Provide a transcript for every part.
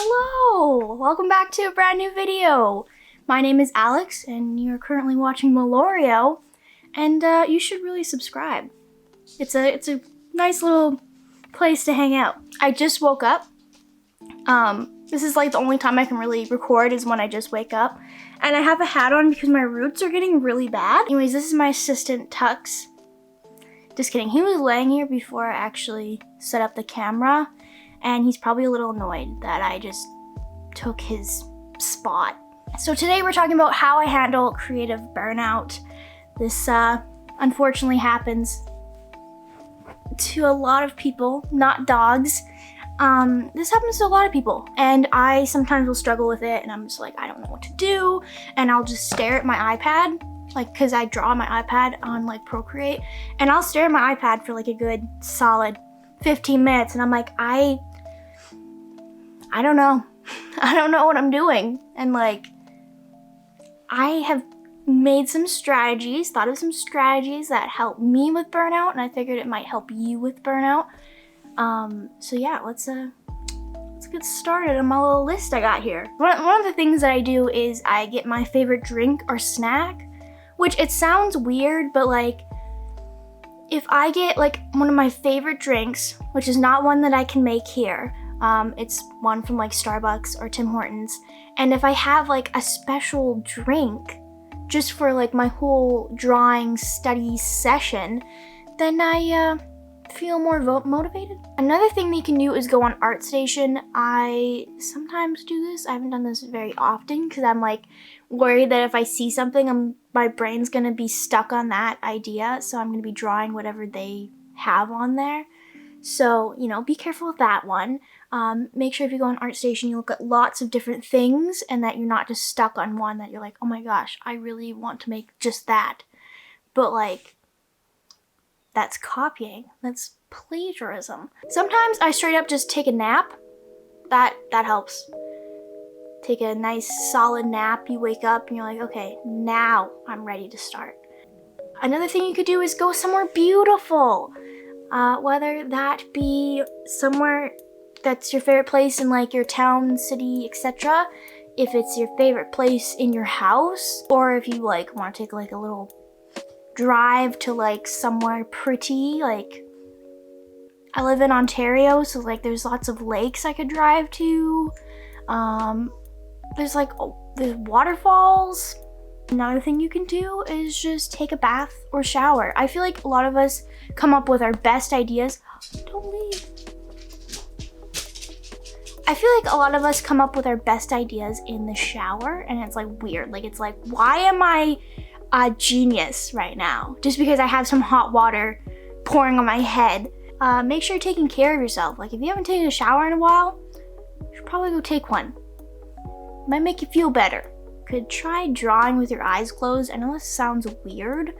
Hello! Welcome back to a brand new video. My name is Alex and you're currently watching Malorio, and you should really subscribe. It's a nice little place to hang out. I just woke up. This is like the only time I can really record is when I just wake up. And I have a hat on because my roots are getting really bad. Anyways, this is my assistant Tux. Just kidding, he was laying here before I actually set up the camera, and he's probably a little annoyed that I just took his spot. So today we're talking about how I handle creative burnout. This unfortunately happens to a lot of people, not dogs. This happens to a lot of people, and I sometimes will struggle with it, and I'm just like, I don't know what to do, and I'll just stare at my iPad, like, cause I draw my iPad on like Procreate, and I'll stare at my iPad for like a good solid 15 minutes, and I'm like, I don't know. I don't know what I'm doing. And like, I have made some strategies, thought of some strategies that help me with burnout, and I figured it might help you with burnout. So yeah, let's get started on my little list I got here. One of the things that I do is I get my favorite drink or snack, which it sounds weird, but like, if I get like one of my favorite drinks, which is not one that I can make here, it's one from like Starbucks or Tim Hortons, and if I have like a special drink just for like my whole drawing study session, then I feel more motivated. Another thing that you can do is go on ArtStation. I sometimes do this. I haven't done this very often because I'm like worried that if I see something, my brain's gonna be stuck on that idea, so I'm gonna be drawing whatever they have on there. So, you know, be careful with that one. Make sure if you go on ArtStation, you look at lots of different things and that you're not just stuck on one that you're like, oh my gosh, I really want to make just that. But like, that's copying. That's plagiarism. Sometimes I straight up just take a nap. That helps. Take a nice solid nap. You wake up and you're like, okay, now I'm ready to start. Another thing you could do is go somewhere beautiful. Whether that be somewhere that's your favorite place in like your town, city, etc. If it's your favorite place in your house, or if you like want to take like a little drive to like somewhere pretty. Like, I live in Ontario, so like there's lots of lakes I could drive to. There's like there's waterfalls. Another thing you can do is just take a bath or shower. I feel like a lot of us come up with our best ideas. Don't leave. I feel like a lot of us come up with our best ideas in the shower, and it's like weird. Like, it's like, why am I a genius right now? Just because I have some hot water pouring on my head. Make sure you're taking care of yourself. Like, if you haven't taken a shower in a while, you should probably go take one. It might make you feel better. Could try drawing with your eyes closed. I know this sounds weird,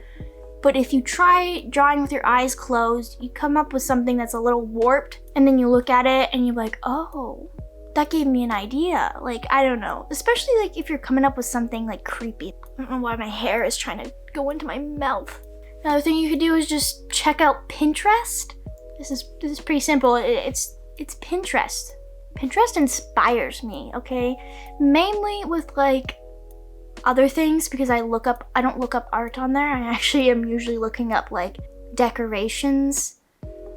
but if you try drawing with your eyes closed, you come up with something that's a little warped, and then you look at it and you're like, oh, that gave me an idea. Like, I don't know. Especially like if you're coming up with something like creepy. I don't know why my hair is trying to go into my mouth. Another thing you could do is just check out Pinterest. This is pretty simple. It's Pinterest. Pinterest inspires me, okay? Mainly with like other things, because I don't look up art on there. I actually am usually looking up like decorations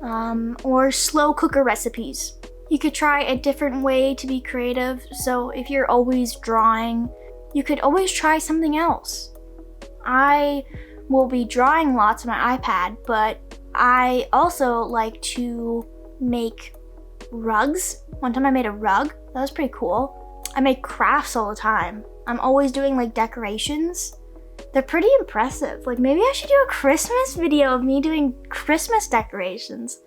or slow cooker recipes. You could try a different way to be creative. So if you're always drawing, you could always try something else. I will be drawing lots on my iPad, but I also like to make rugs. One time I made a rug. That was pretty cool. I make crafts all the time. I'm always doing like decorations. They're pretty impressive. Like, maybe I should do a Christmas video of me doing Christmas decorations.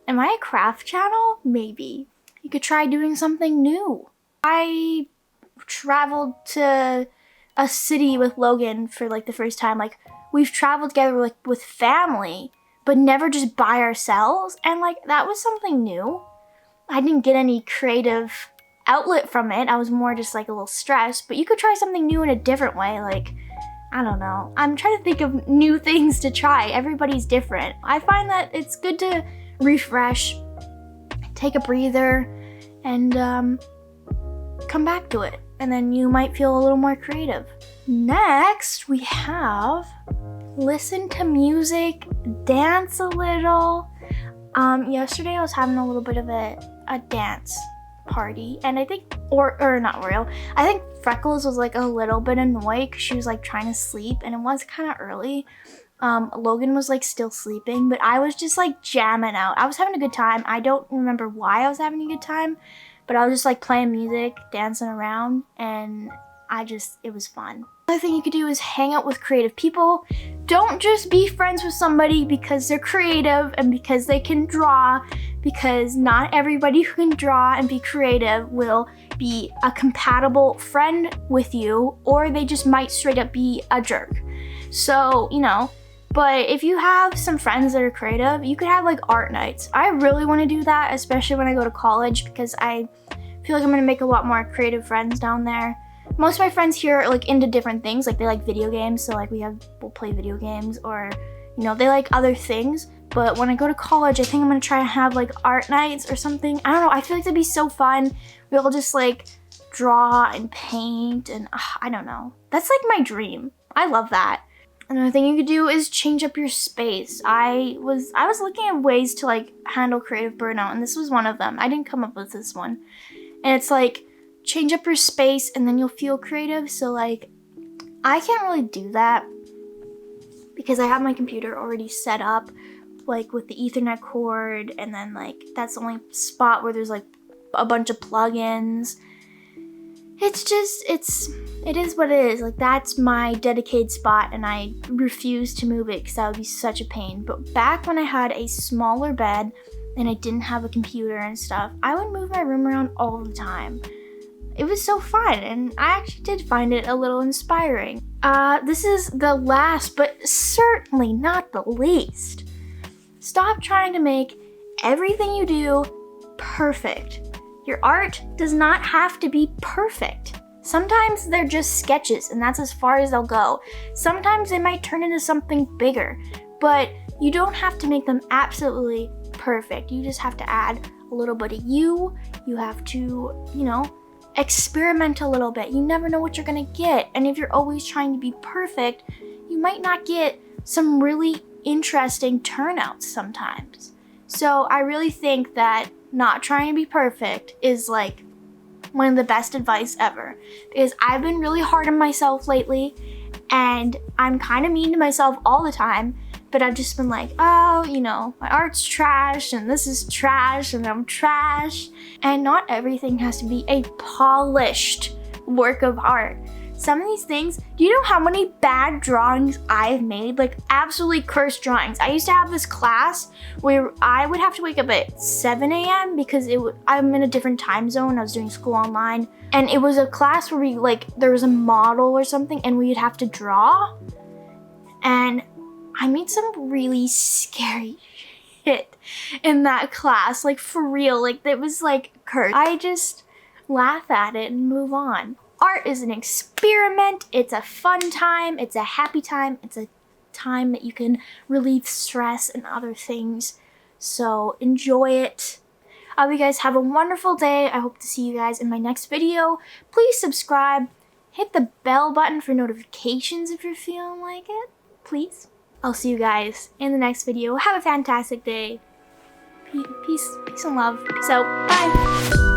Am I a craft channel? Maybe. You could try doing something new. I traveled to a city with Logan for like the first time. Like, we've traveled together like with family, but never just by ourselves. And like, that was something new. I didn't get any creative outlet from it. I was more just like a little stressed, but you could try something new in a different way. Like, I don't know. I'm trying to think of new things to try. Everybody's different. I find that it's good to refresh, take a breather, and come back to it, and then you might feel a little more creative. Next, we have listen to music, dance a little. Yesterday I was having a little bit of a dance party, and I think, or not Oreo, I think Freckles was like a little bit annoyed because she was like trying to sleep, and it was kind of early. Logan was like still sleeping, but I was just like jamming out. I was having a good time. I don't remember why I was having a good time, but I was just like playing music, dancing around, and it was fun. Another thing you could do is hang out with creative people. Don't just be friends with somebody because they're creative and because they can draw, because not everybody who can draw and be creative will be a compatible friend with you, or they just might straight up be a jerk. So, you know, but if you have some friends that are creative, you could have like art nights. I really want to do that, especially when I go to college, because I feel like I'm going to make a lot more creative friends down there. Most of my friends here are like into different things, like they like video games, so like we'll play video games, or you know, they like other things. But when I go to college, I think I'm gonna try to have like art nights or something. I don't know, I feel like that'd be so fun. We all just like draw and paint, and I don't know. That's like my dream. I love that. Another thing you could do is change up your space. I was looking at ways to like handle creative burnout, and this was one of them. I didn't come up with this one. And it's like, change up your space and then you'll feel creative. So like, I can't really do that because I have my computer already set up like with the Ethernet cord, and then like that's the only spot where there's like a bunch of plugins. It is what it is. Like, that's my dedicated spot, and I refuse to move it because that would be such a pain. But back when I had a smaller bed and I didn't have a computer and stuff, I would move my room around all the time. It was so fun, and I actually did find it a little inspiring. This is the last, but certainly not the least. Stop trying to make everything you do perfect. Your art does not have to be perfect. Sometimes they're just sketches, and that's as far as they'll go. Sometimes they might turn into something bigger, but you don't have to make them absolutely perfect. You just have to add a little bit of you. You have to, you know, experiment a little bit. You never know what you're gonna get. And if you're always trying to be perfect, you might not get some really interesting turnouts sometimes. So I really think that not trying to be perfect is like one of the best advice ever, because I've been really hard on myself lately, and I'm kind of mean to myself all the time, but I've just been like, oh, you know, my art's trash, and this is trash, and I'm trash. And not everything has to be a polished work of art. Some of these things, do you know how many bad drawings I've made? Like absolutely cursed drawings. I used to have this class where I would have to wake up at 7 a.m. because I'm in a different time zone. I was doing school online. And it was a class where there was a model or something, and we'd have to draw. And I made some really scary shit in that class, like for real. Like it was like cursed. I just laugh at it and move on. Art is an experiment. It's a fun time. It's a happy time. It's a time that you can relieve stress and other things. So enjoy it. I hope you guys have a wonderful day. I hope to see you guys in my next video. Please subscribe. Hit the bell button for notifications if you're feeling like it. Please. I'll see you guys in the next video. Have a fantastic day. Peace and love. Peace out. Bye.